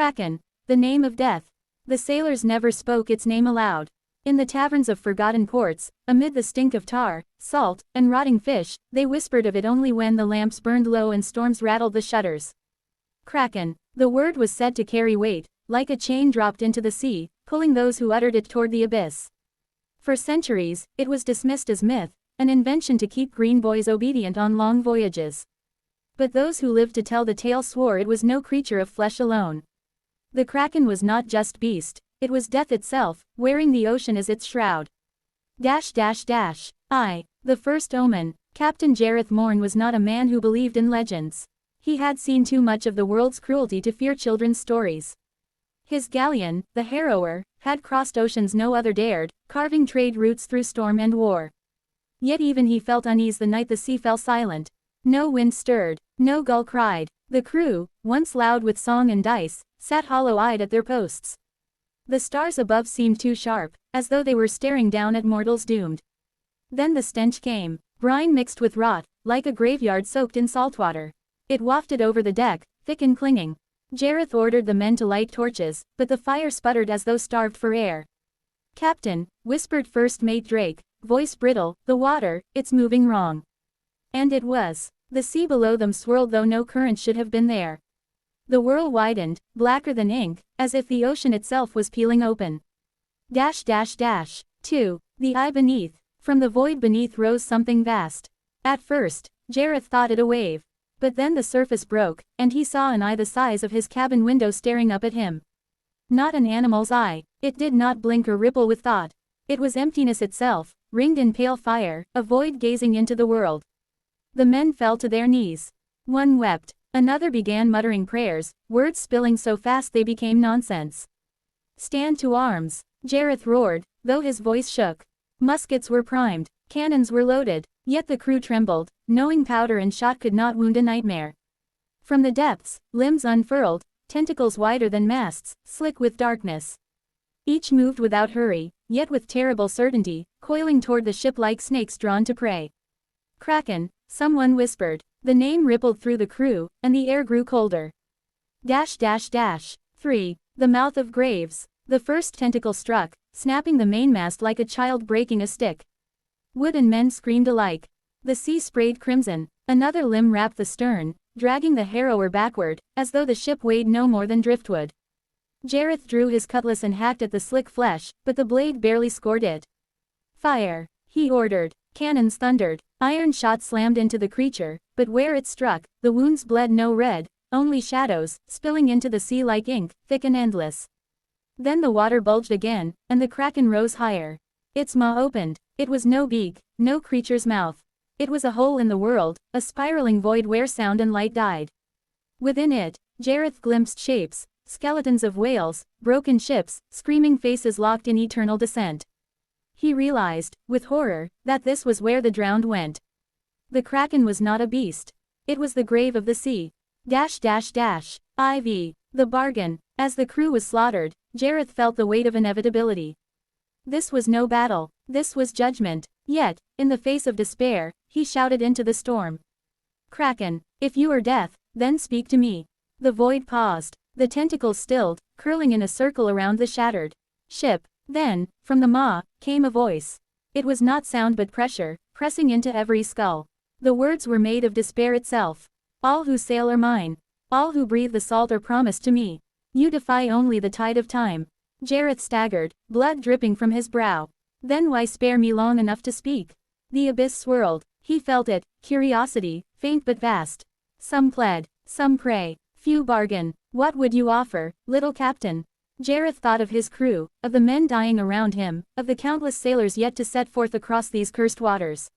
Kraken, the name of death. The sailors never spoke its name aloud. In the taverns of forgotten ports, amid the stink of tar, salt, and rotting fish, they whispered of it only when the lamps burned low and storms rattled the shutters. Kraken. The word was said to carry weight, like a chain dropped into the sea, pulling those who uttered it toward the abyss. For centuries, it was dismissed as myth, an invention to keep green boys obedient on long voyages. But those who lived to tell the tale swore it was no creature of flesh alone. The Kraken was not just beast, it was death itself, wearing the ocean as its shroud. The first omen. Captain Jareth Morn was not a man who believed in legends. He had seen too much of the world's cruelty to fear children's stories. His galleon, the Harrower, had crossed oceans no other dared, carving trade routes through storm and war. Yet even he felt unease the night the sea fell silent. No wind stirred, no gull cried. The crew, once loud with song and dice, sat hollow-eyed at their posts. The stars above seemed too sharp, as though they were staring down at mortals doomed. Then the stench came, brine mixed with rot, like a graveyard soaked in saltwater. It wafted over the deck, thick and clinging. Jareth ordered the men to light torches, but the fire sputtered as though starved for air. "Captain," whispered First Mate Drake, voice brittle, "the water, it's moving wrong." And it was. The sea below them swirled though no current should have been there. The whirl widened, blacker than ink, as if the ocean itself was peeling open. 2. The eye beneath. From the void beneath rose something vast. At first, Jareth thought it a wave. But then the surface broke, and he saw an eye the size of his cabin window staring up at him. Not an animal's eye. It did not blink or ripple with thought. It was emptiness itself, ringed in pale fire, a void gazing into the world. The men fell to their knees. One wept. Another began muttering prayers, words spilling so fast they became nonsense. "Stand to arms!" Jareth roared, though his voice shook. Muskets were primed, cannons were loaded, yet the crew trembled, knowing powder and shot could not wound a nightmare. From the depths, limbs unfurled, tentacles wider than masts, slick with darkness. Each moved without hurry, yet with terrible certainty, coiling toward the ship like snakes drawn to prey. "Kraken," someone whispered. The name rippled through the crew, and the air grew colder. 3. The mouth of graves. The first tentacle struck, snapping the mainmast like a child breaking a stick. Wood and men screamed alike. The sea sprayed crimson. Another limb wrapped the stern, dragging the Harrower backward, as though the ship weighed no more than driftwood. Jareth drew his cutlass and hacked at the slick flesh, but the blade barely scored it. "Fire!" he ordered. Cannons thundered. Iron shot slammed into the creature, but where it struck, the wounds bled no red, only shadows, spilling into the sea like ink, thick and endless. Then the water bulged again, and the Kraken rose higher. Its maw opened. It was no beak, no creature's mouth. It was a hole in the world, a spiraling void where sound and light died. Within it, Jareth glimpsed shapes, skeletons of whales, broken ships, screaming faces locked in eternal descent. He realized, with horror, that this was where the drowned went. The Kraken was not a beast. It was the grave of the sea. IV. The bargain. As the crew was slaughtered, Jareth felt the weight of inevitability. This was no battle. This was judgment. Yet, in the face of despair, he shouted into the storm. "Kraken, if you are death, then speak to me." The void paused. The tentacles stilled, curling in a circle around the shattered ship. Then, from the maw, came a voice. It was not sound but pressure, pressing into every skull. The words were made of despair itself. "All who sail are mine. All who breathe the salt are promised to me. You defy only the tide of time." Jareth staggered, blood dripping from his brow. "Then why spare me long enough to speak?" The abyss swirled. He felt it, curiosity, faint but vast. Some pled, some pray, few bargain. "What would you offer, little captain?" Jareth thought of his crew, of the men dying around him, of the countless sailors yet to set forth across these cursed waters.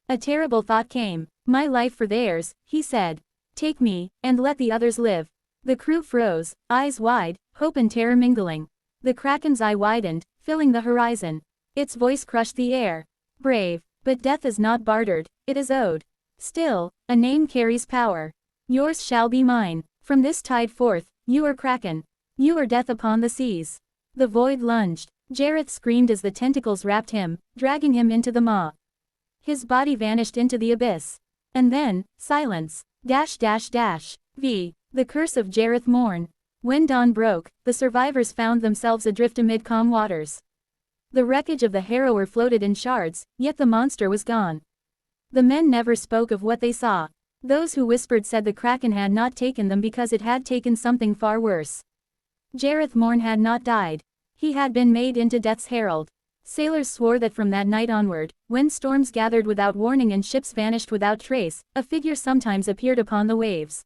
A terrible thought came. "My life for theirs," he said. "Take me, and let the others live." The crew froze, eyes wide, hope and terror mingling. The Kraken's eye widened, filling the horizon. Its voice crushed the air. "Brave, but death is not bartered, it is owed. Still, a name carries power. Yours shall be mine. From this tide forth, you are Kraken. You are death upon the seas." The void lunged. Jareth screamed as the tentacles wrapped him, dragging him into the maw. His body vanished into the abyss. And then, silence. The curse of Jareth Morn. When dawn broke, the survivors found themselves adrift amid calm waters. The wreckage of the harrower floated in shards, yet the monster was gone. The men never spoke of what they saw. Those who whispered said the Kraken had not taken them because it had taken something far worse. Jareth Morn had not died. He had been made into Death's herald. Sailors swore that from that night onward, when storms gathered without warning and ships vanished without trace, a figure sometimes appeared upon the waves.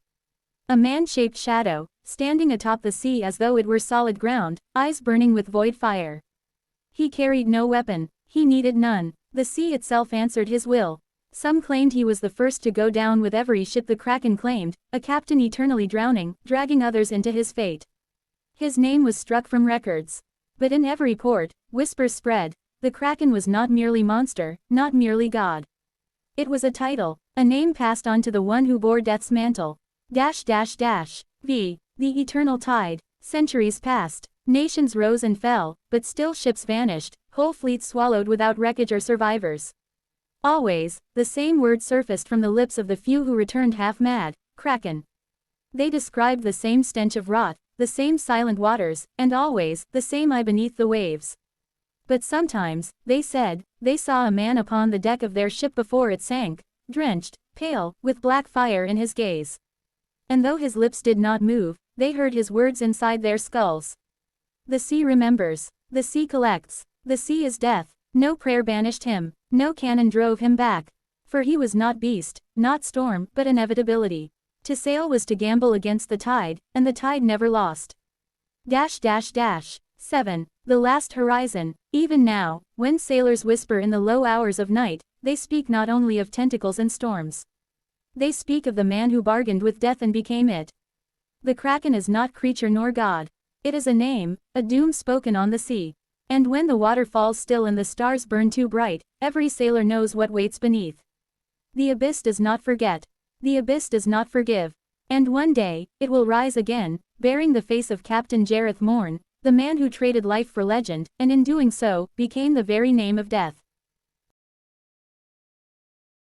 A man-shaped shadow, standing atop the sea as though it were solid ground, eyes burning with void fire. He carried no weapon, he needed none. The sea itself answered his will. Some claimed he was the first to go down with every ship the Kraken claimed, a captain eternally drowning, dragging others into his fate. His name was struck from records. But in every port, whispers spread. The Kraken was not merely monster, not merely god. It was a title, a name passed on to the one who bore Death's mantle. The eternal tide. Centuries passed, nations rose and fell, but still ships vanished, whole fleets swallowed without wreckage or survivors. Always, the same word surfaced from the lips of the few who returned half-mad: Kraken. They described the same stench of rot, the same silent waters, and always, the same eye beneath the waves. But sometimes, they said, they saw a man upon the deck of their ship before it sank, drenched, pale, with black fire in his gaze. And though his lips did not move, they heard his words inside their skulls. The sea remembers. The sea collects. The sea is death. No prayer banished him. No cannon drove him back. For he was not beast, not storm, but inevitability. To sail was to gamble against the tide, and the tide never lost. 7. The last horizon. Even now, when sailors whisper in the low hours of night, they speak not only of tentacles and storms. They speak of the man who bargained with death and became it. The Kraken is not creature nor god. It is a name, a doom spoken on the sea. And when the water falls still and the stars burn too bright, every sailor knows what waits beneath. The abyss does not forget. The abyss does not forgive. And one day, it will rise again, bearing the face of Captain Jareth Morn, the man who traded life for legend, and in doing so, became the very name of death.